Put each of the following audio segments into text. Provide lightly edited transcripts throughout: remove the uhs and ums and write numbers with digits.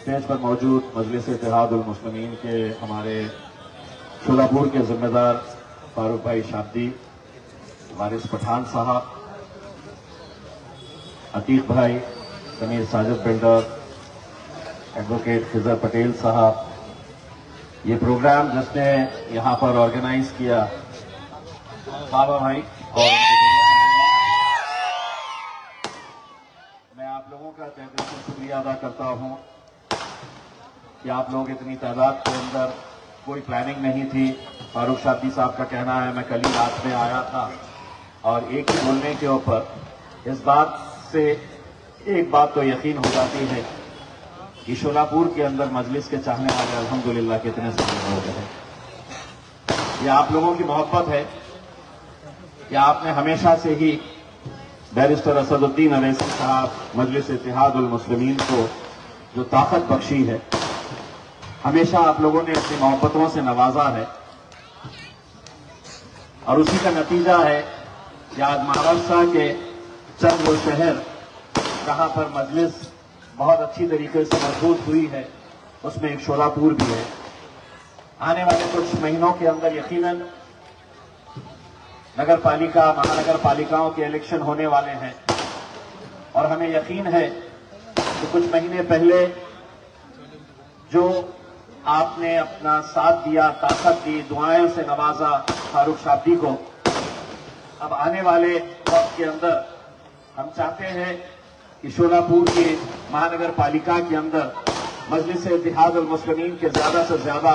Stage पर मौजूद मजलिस इत्तेहादुल मुस्लिमीन के हमारे शोलापुर के जिम्मेदार फारूक भाई शाब्दी, वारिस पठान साहब, अतीक भाई, समीर साजिद बिल्डर, एडवोकेट खिजर पटेल साहब, ये प्रोग्राम जिसने यहाँ पर ऑर्गेनाइज किया बाबा भाई, और मैं आप लोगों का तहे दिल से शुक्रिया अदा करता हूँ कि आप लोग इतनी तादाद के अंदर, कोई प्लानिंग नहीं थी। फारूक शाब्दी साहब का कहना है मैं कल ही रात में आया था और एक ही बोलने के ऊपर इस बात से एक बात तो यकीन हो जाती है कि शोलापुर के अंदर मजलिस के चाहने वाले अल्हम्दुलिल्लाह कितने सारे लोग हैं। ये आप लोगों की मोहब्बत है कि आपने हमेशा से ही बैरिस्टर असदुद्दीन अवैसी साहब, मजलिस इत्तेहादुल मुस्लिमीन को जो ताकत बख्शी है, हमेशा आप लोगों ने अपनी मोहब्बतों से नवाजा है और उसी का नतीजा है कि आज महाराष्ट्र के चंद वो शहर जहां पर मजलिस बहुत अच्छी तरीके से मजबूत हुई है, उसमें एक शोलापुर भी है। आने वाले कुछ महीनों के अंदर यकीनन नगर पालिका, महानगर पालिकाओं के इलेक्शन होने वाले हैं और हमें यकीन है कि कुछ महीने पहले जो आपने अपना साथ दिया, ताकत दी, दुआओं से नवाजा फारूक शाब्दी को, अब आने वाले वक्त के अंदर हम चाहते हैं कि शोलापुर की महानगर पालिका के अंदर मजलिस इत्तेहादुल मुस्लिमीन के ज्यादा से ज्यादा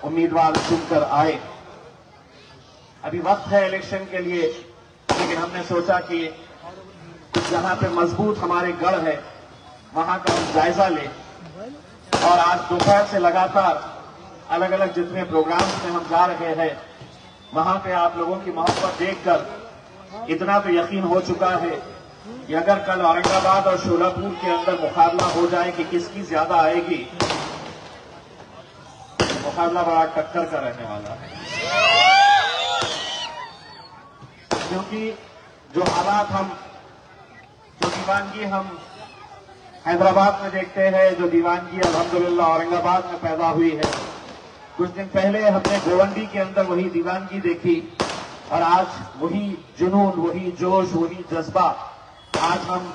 उम्मीदवार चुनकर आए। अभी वक्त है इलेक्शन के लिए, लेकिन हमने सोचा कि जहां पे मजबूत हमारे गढ़ है वहां का हम जायजा लें और आज दोपहर से लगातार अलग अलग जितने प्रोग्राम्स में हम जा रहे हैं, वहां पे आप लोगों की मोहब्बत देखकर इतना तो यकीन हो चुका है कि अगर कल औरंगाबाद और शोलापुर के अंदर मुकाबला हो जाए कि किसकी ज्यादा आएगी, मुकाबला बड़ा टक्कर का रहने वाला है। क्योंकि जो हालात हम, जो दीवानगी हम हैदराबाद में देखते हैं, जो दीवानगी अल्हम्दुलिल्लाह औरंगाबाद में पैदा हुई है, कुछ दिन पहले हमने गोवंडी के अंदर वही दीवानगी देखी और आज वही जुनून, वही जोश, वही जज्बा आज हम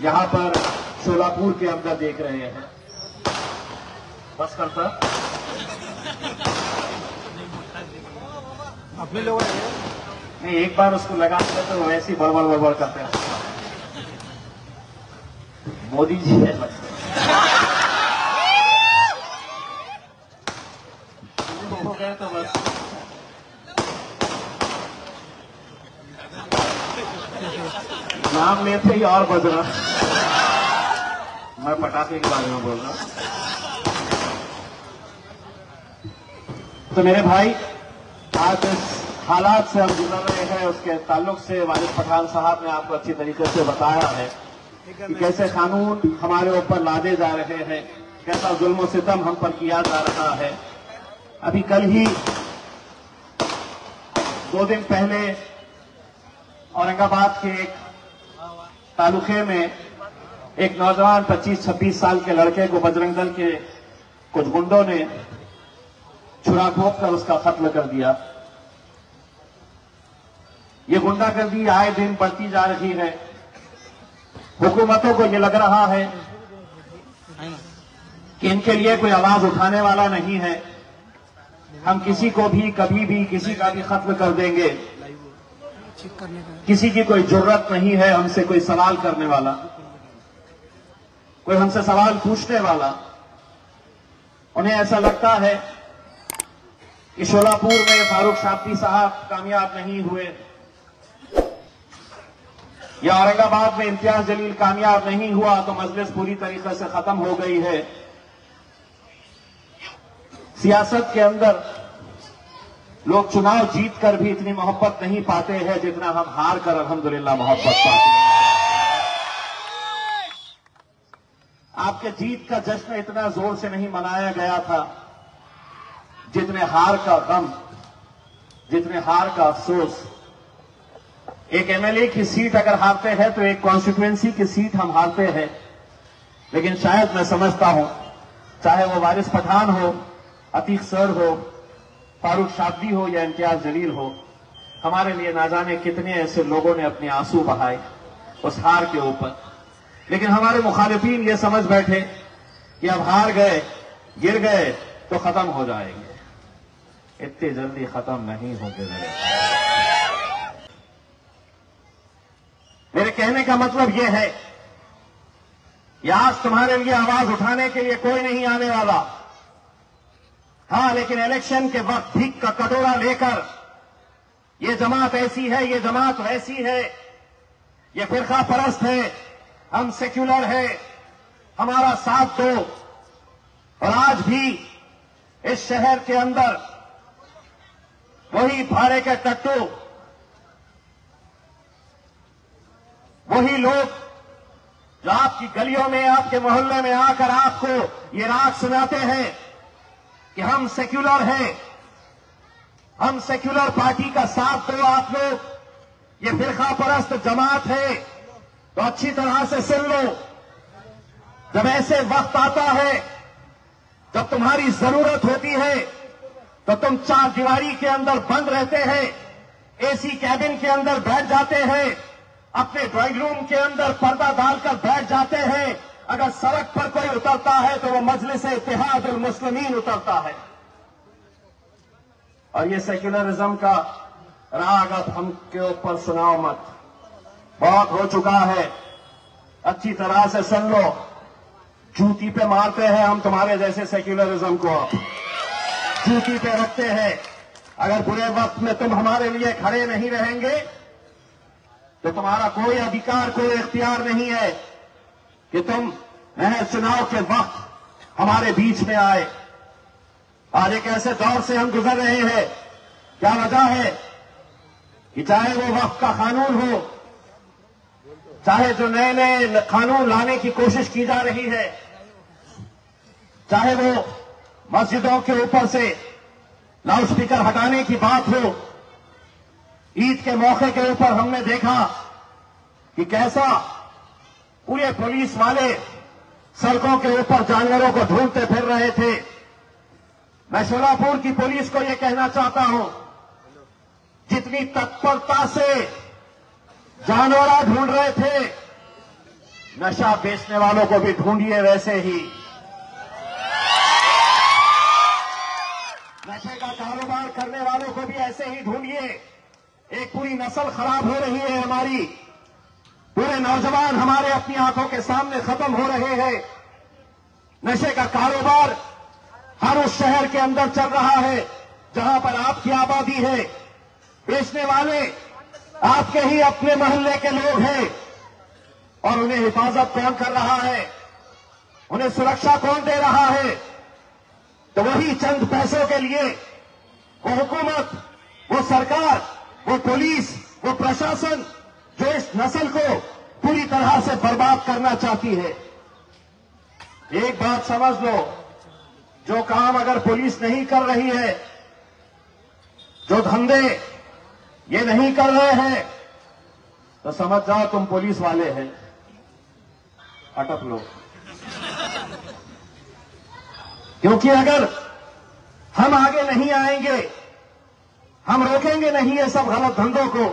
यहां पर शोलापुर के अंदर देख रहे हैं। बस करता अपने लोगों ने नहीं, एक बार उसको लगा दिया तो वैसे ही बड़बड़ बड़बड़ करते हैं। मोदी जी है बस। हो गए तो बस नाम लेते ही और बज रहा। मैं पटाखे के बारे में बोल रहा। तो मेरे भाई, आज इस हालात से हम गुजर रहे हैं, उसके ताल्लुक से वारिस पठान साहब ने आपको अच्छी तरीके से बताया है कि कैसे कानून हमारे ऊपर लादे जा रहे हैं, कैसा जुल्म सितम हम पर किया जा रहा है। अभी कल ही 2 दिन पहले औरंगाबाद के एक तालुके में एक नौजवान 25-26 साल के लड़के को बजरंग दल के कुछ गुंडों ने छुरा घोंप कर उसका कत्ल कर दिया। ये गुंडागर्दी आए दिन बढ़ती जा रही है। हुकूमतों को ये लग रहा है कि इनके लिए कोई आवाज उठाने वाला नहीं है, हम किसी को भी कभी भी किसी का भी कत्ल कर देंगे, किसी की कोई जरूरत नहीं है हमसे कोई सवाल करने वाला, कोई हमसे सवाल पूछने वाला। उन्हें ऐसा लगता है कि शोलापुर में फारूक शाब्दी साहब कामयाब नहीं हुए या औरंगाबाद में इम्तियाज जलील कामयाब नहीं हुआ तो मजलिस पूरी तरीके से खत्म हो गई है। सियासत के अंदर लोग चुनाव जीत कर भी इतनी मोहब्बत नहीं पाते हैं जितना हम हार कर अल्हम्दुलिल्लाह मोहब्बत पाते हैं। आपके जीत का जश्न इतना जोर से नहीं मनाया गया था जितने हार का गम, जितने हार का अफसोस। एक एमएलए की सीट अगर हारते हैं तो एक कॉन्स्टिट्यूएंसी की सीट हम हारते हैं, लेकिन शायद मैं समझता हूं, चाहे वो वारिस पठान हो, अतीक सर हो, फारूक शाब्दी हो या इम्तियाज जलील हो, हमारे लिए ना जाने कितने ऐसे लोगों ने अपने आंसू बहाए उस हार के ऊपर। लेकिन हमारे मुखालिफिन ये समझ बैठे कि अब हार गए, गिर गए तो खत्म हो जाएंगे। इतनी जल्दी खत्म नहीं होंगे मेरे कहने का मतलब यह है कि आज तुम्हारे लिए आवाज उठाने के लिए कोई नहीं आने वाला। हां, लेकिन इलेक्शन के वक्त भीख का कटोरा लेकर ये जमात ऐसी है, ये जमात वैसी है, ये फिरका परस्त है, हम सेक्युलर है, हमारा साथ दो। और आज भी इस शहर के अंदर वही भाड़े के टट्टू, वही लोग जो आपकी गलियों में, आपके मोहल्ले में आकर आपको ये राग सुनाते हैं कि हम सेक्युलर हैं, हम सेक्युलर पार्टी का साथ दो आप लोग, ये फिरका परस्त जमात है, तो अच्छी तरह से सुन लो। जब ऐसे वक्त आता है, जब तुम्हारी जरूरत होती है, तो तुम चार दीवारी के अंदर बंद रहते हैं, एसी कैबिन के अंदर बैठ जाते हैं, अपने ड्राइंग रूम के अंदर पर्दा डालकर बैठ जाते हैं। अगर सड़क पर कोई उतरता है तो वो मजलिस इत्तेहादुल मुस्लिमीन उतरता है। और ये सेक्युलरिज्म का राग अब हम के ऊपर सुनाओ मत, बहुत हो चुका है, अच्छी तरह से सुन लो। जूती पे मारते हैं हम तुम्हारे जैसे सेक्युलरिज्म को, जूती पे रखते हैं। अगर बुरे वक्त में तुम हमारे लिए खड़े नहीं रहेंगे तो तुम्हारा कोई अधिकार, कोई इख्तियार नहीं है कि तुम चुनाव के वक्त हमारे बीच में आए। आज एक ऐसे दौर से हम गुजर रहे हैं, क्या वजह है कि चाहे वो वक्त का कानून हो, चाहे जो नए नए कानून लाने की कोशिश की जा रही है, चाहे वो मस्जिदों के ऊपर से लाउडस्पीकर हटाने की बात हो। ईद के मौके के ऊपर हमने देखा कि कैसा पूरे पुलिस वाले सड़कों के ऊपर जानवरों को ढूंढते फिर रहे थे। मैं शोलापुर की पुलिस को यह कहना चाहता हूं, जितनी तत्परता से जानवर ढूंढ रहे थे, नशा बेचने वालों को भी ढूंढिए वैसे ही। नशे का कारोबार करने वालों को भी ऐसे ही ढूंढिए। एक पूरी नस्ल खराब हो रही है हमारी, पूरे नौजवान हमारे अपनी आंखों के सामने खत्म हो रहे हैं। नशे का कारोबार हर उस शहर के अंदर चल रहा है जहां पर आपकी आबादी है। बेचने वाले आपके ही अपने मोहल्ले के लोग हैं। और उन्हें हिफाजत कौन कर रहा है, उन्हें सुरक्षा कौन दे रहा है? तो वही चंद पैसों के लिए वो हुकूमत, वो सरकार, वो पुलिस, वो प्रशासन जो इस नस्ल को पूरी तरह से बर्बाद करना चाहती है। एक बात समझ लो, जो काम अगर पुलिस नहीं कर रही है, जो धंधे ये नहीं कर रहे हैं, तो समझ जाओ तुम पुलिस वाले हैं, अटक लो। क्योंकि अगर हम आगे नहीं आएंगे, हम रोकेंगे नहीं ये सब गलत धंधों को,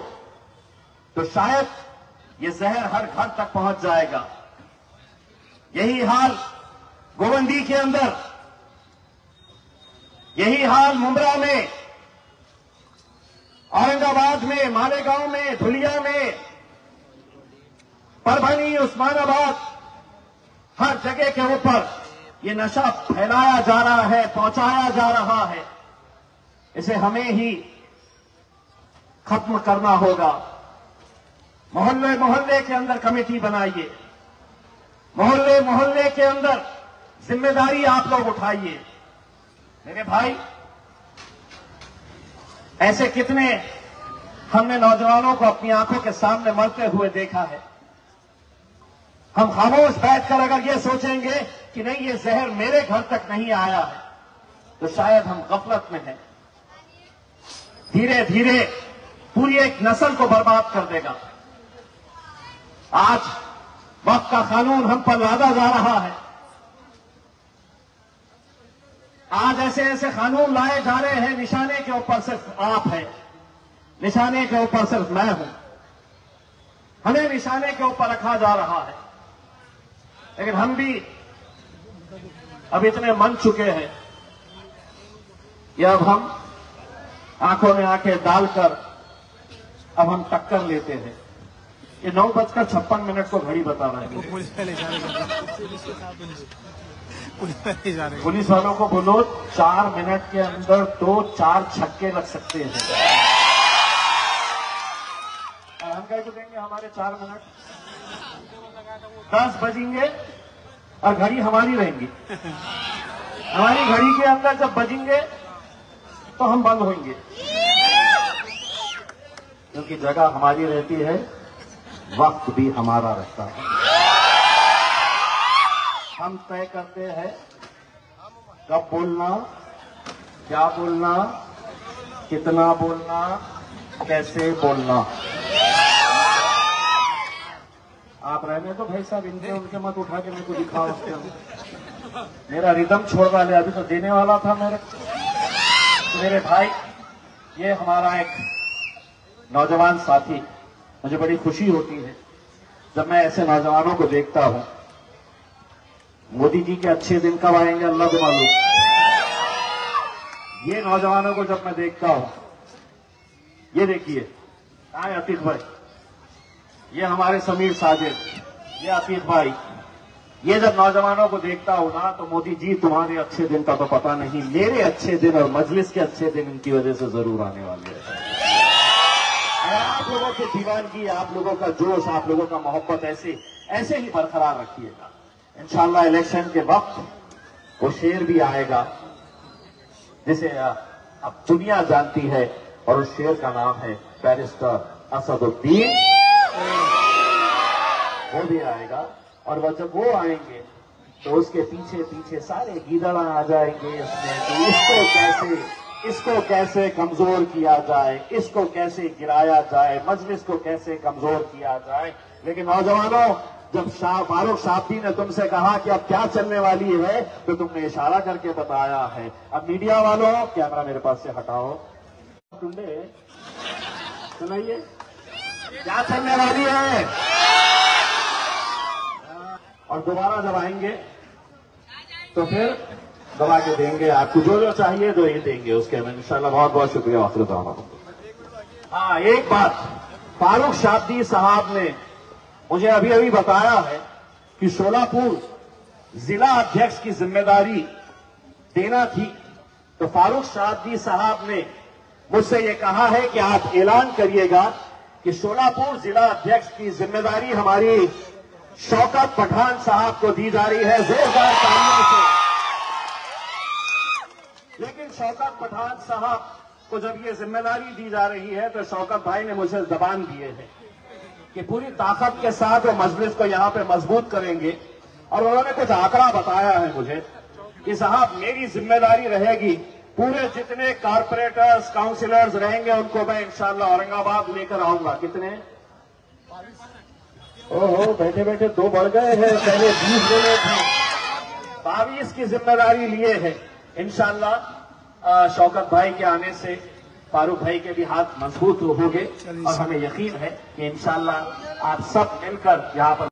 तो शायद ये जहर हर घर तक पहुंच जाएगा। यही हाल गोवंदी के अंदर, यही हाल मुंब्रा में, औरंगाबाद में, मालेगांव में, धुलिया में, परभनी, उस्मानाबाद, हर जगह के ऊपर ये नशा फैलाया जा रहा है, पहुंचाया जा रहा है। इसे हमें ही खत्म करना होगा। मोहल्ले मोहल्ले के अंदर कमेटी बनाइए, मोहल्ले मोहल्ले के अंदर जिम्मेदारी आप लोग उठाइए। मेरे भाई, ऐसे कितने हमने नौजवानों को अपनी आंखों के सामने मरते हुए देखा है। हम खामोश बैठकर अगर ये सोचेंगे कि नहीं ये जहर मेरे घर तक नहीं आया है, तो शायद हम गफलत में हैं। धीरे धीरे पूरी एक नस्ल को बर्बाद कर देगा। आज वक्त का कानून हम पर लादा जा रहा है। आज ऐसे ऐसे कानून लाए जा रहे हैं, निशाने के ऊपर सिर्फ आप है, निशाने के ऊपर सिर्फ मैं हूं, हमें निशाने के ऊपर रखा जा रहा है। लेकिन हम भी अब इतने मन चुके हैं कि अब हम आंखों में आंखें डालकर अब हम टक्कर लेते हैं। ये 9:56 को घड़ी बता रहे हैं। पुलिस वालों को बोलो 4 मिनट के अंदर 2-4 छक्के लग सकते हैं। हम कैसे देंगे हमारे 4 मिनट? 10 बजेंगे और घड़ी हमारी रहेंगी। हमारी घड़ी के अंदर जब बजेंगे तो हम बंद होंगे, क्योंकि जगह हमारी रहती है, वक्त भी हमारा रहता है। हम तय करते हैं कब बोलना, क्या बोलना, कितना बोलना, कैसे बोलना। आप रहने तो भाई साहब, इनके उनके मत उठा के मेरे को दिखाओ। उसके मेरा रिदम छोड़ डाले, अभी तो देने वाला था मेरे भाई। ये हमारा एक नौजवान साथी, मुझे बड़ी खुशी होती है जब मैं ऐसे नौजवानों को देखता हूं। मोदी जी के अच्छे दिन कब आएंगे अल्लाह को मालूम। ये नौजवानों को जब मैं देखता हूं, ये देखिए, कहां है अतीक भाई, ये हमारे समीर साजिद, ये अतीक भाई, ये जब नौजवानों को देखता हूं ना, तो मोदी जी तुम्हारे अच्छे दिन का तो पता नहीं, मेरे अच्छे दिन और मजलिस के अच्छे दिन इनकी वजह से जरूर आने वाले हैं। आप लोगों की दीवानगी, आप लोगों का जोश, आप लोगों का मोहब्बत ऐसे ही बरकरार रखिएगा। इंशाअल्लाह इलेक्शन के वक्त वो शेर भी आएगा जिसे अब दुनिया जानती है, और उस शेर का नाम है बैरिस्टर असदुद्दीन। वो भी आएगा, और वह जब वो आएंगे तो उसके पीछे पीछे सारे गीदड़ा आ जाएंगे इसमें कि इसको कैसे कमजोर किया जाए, इसको कैसे गिराया जाए, मजलिस को कैसे कमजोर किया जाए। लेकिन नौजवानों, जब फारूक शाब्दी ने तुमसे कहा कि अब क्या चलने वाली है, तो तुमने इशारा करके बताया है। अब मीडिया वालों, कैमरा मेरे पास से हटाओ, टुंडे सुनाइए क्या चलने वाली है। और दोबारा जब आएंगे तो फिर दबा के देंगे, आपको जो चाहिए जो ये देंगे उसके में इंशाल्लाह। बहुत बहुत शुक्रिया वाक़िअत। हाँ, एक बात फारूक शाब्दी साहब ने मुझे अभी अभी बताया है कि शोलापुर जिला अध्यक्ष की जिम्मेदारी देना थी, तो फारूक शाब्दी साहब ने मुझसे ये कहा है कि आप ऐलान करिएगा कि शोलापुर जिला अध्यक्ष की जिम्मेदारी हमारी शौकत पठान साहब को दी जा रही है, जोरदार तालियों से। लेकिन शौकत पठान साहब को जब ये जिम्मेदारी दी जा रही है, तो शौकत भाई ने मुझे जबान दिए हैं कि पूरी ताकत के साथ वो मजलिस को यहां पे मजबूत करेंगे। और उन्होंने कुछ आंकड़ा बताया है मुझे कि साहब मेरी जिम्मेदारी रहेगी, पूरे जितने कारपोरेटर्स काउंसिलर्स रहेंगे उनको मैं इंशाअल्लाह औरंगाबाद लेकर आऊंगा। कितने? ओहो, बैठे बैठे 2 बढ़ गए हैं, पहले 20 लेने थे, 22 की जिम्मेदारी लिए है। इंशाअल्लाह शौकत भाई के आने से फारूक भाई के भी हाथ मजबूत होंगे, और हमें यकीन है कि इंशाअल्लाह आप सब मिलकर यहां पर